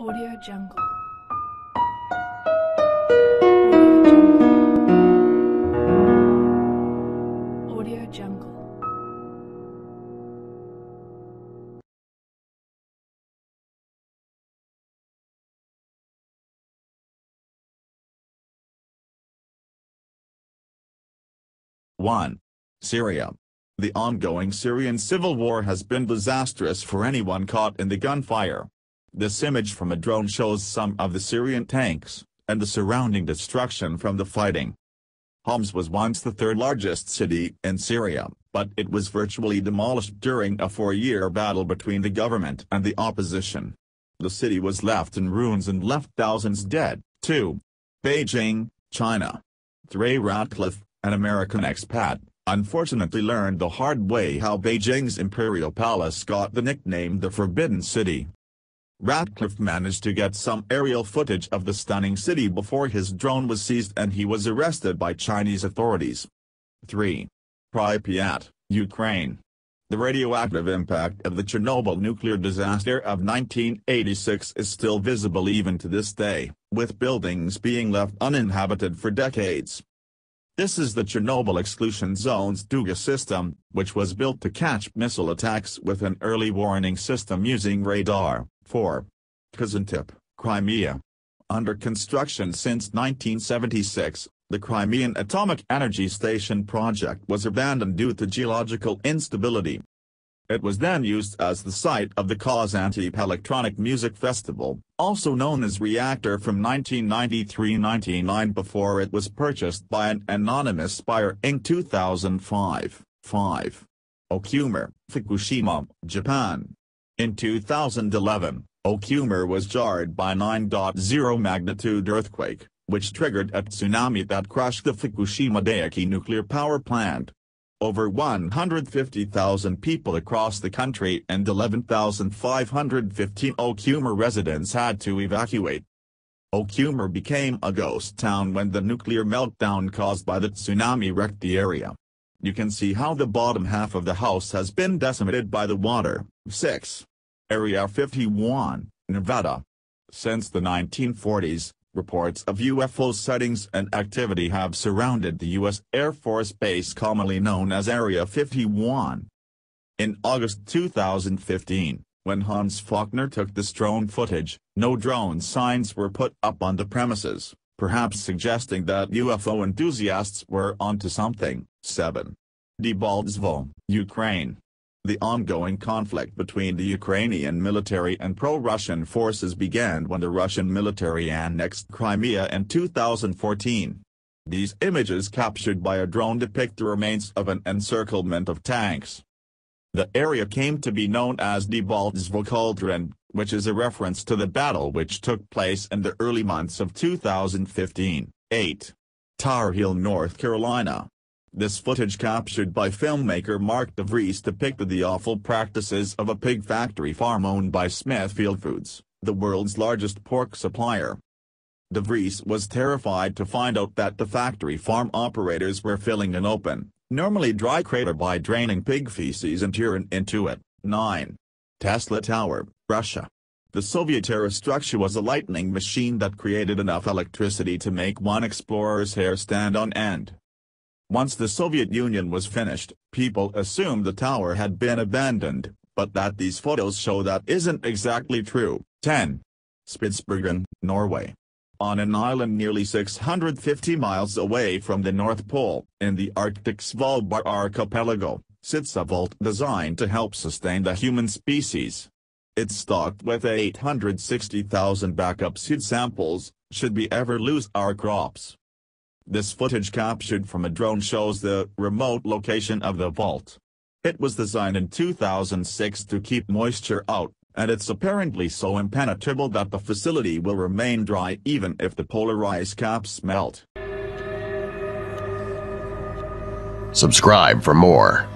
Audio Jungle. Audio Jungle. One. Syria. The ongoing Syrian civil war has been disastrous for anyone caught in the gunfire. This image from a drone shows some of the Syrian tanks, and the surrounding destruction from the fighting. Homs was once the third largest city in Syria, but it was virtually demolished during a 4-year battle between the government and the opposition. The city was left in ruins and left thousands dead. 2. Beijing, China. 3. Ratcliffe, an American expat, unfortunately learned the hard way how Beijing's imperial palace got the nickname the Forbidden City. Ratcliffe managed to get some aerial footage of the stunning city before his drone was seized and he was arrested by Chinese authorities. 3. Pripyat, Ukraine. The radioactive impact of the Chernobyl nuclear disaster of 1986 is still visible even to this day, with buildings being left uninhabited for decades. This is the Chernobyl Exclusion Zone's Duga system, which was built to catch missile attacks with an early warning system using radar. 4. Kazantip, Crimea. Under construction since 1976, the Crimean Atomic Energy Station project was abandoned due to geological instability. It was then used as the site of the Kazantip Electronic Music Festival, also known as Reactor from 1993-99 before it was purchased by an anonymous buyer in 2005. 5. Okumer, Fukushima, Japan. In 2011, Okumer was jarred by a 9.0 magnitude earthquake, which triggered a tsunami that crushed the Fukushima Daiichi nuclear power plant. Over 150,000 people across the country and 11,515 Okumer residents had to evacuate. Okumer became a ghost town when the nuclear meltdown caused by the tsunami wrecked the area. You can see how the bottom half of the house has been decimated by the water. 6. Area 51, Nevada. Since the 1940s, reports of UFO sightings and activity have surrounded the U.S. Air Force Base commonly known as Area 51. In August 2015, when Hans Faulkner took this drone footage, no drone signs were put up on the premises, perhaps suggesting that UFO enthusiasts were onto something. 7. Debaltseve, Ukraine. The ongoing conflict between the Ukrainian military and pro-Russian forces began when the Russian military annexed Crimea in 2014. These images captured by a drone depict the remains of an encirclement of tanks. The area came to be known as Debaltseve Cauldron, which is a reference to the battle which took place in the early months of 2015. 8. Tar Heel, North Carolina. This footage captured by filmmaker Mark DeVries depicted the awful practices of a pig factory farm owned by Smithfield Foods, the world's largest pork supplier. DeVries was terrified to find out that the factory farm operators were filling an open, normally dry crater by draining pig feces and urine into it. 9. Tesla Tower, Russia. The Soviet-era structure was a lightning machine that created enough electricity to make one explorer's hair stand on end. Once the Soviet Union was finished, people assumed the tower had been abandoned, but that these photos show that isn't exactly true. 10. Spitsbergen, Norway. On an island nearly 650 miles away from the North Pole, in the Arctic Svalbard archipelago, sits a vault designed to help sustain the human species. It's stocked with 860,000 backup seed samples, should we ever lose our crops. This footage captured from a drone shows the remote location of the vault. It was designed in 2006 to keep moisture out, and it's apparently so impenetrable that the facility will remain dry even if the polar ice caps melt. Subscribe for more.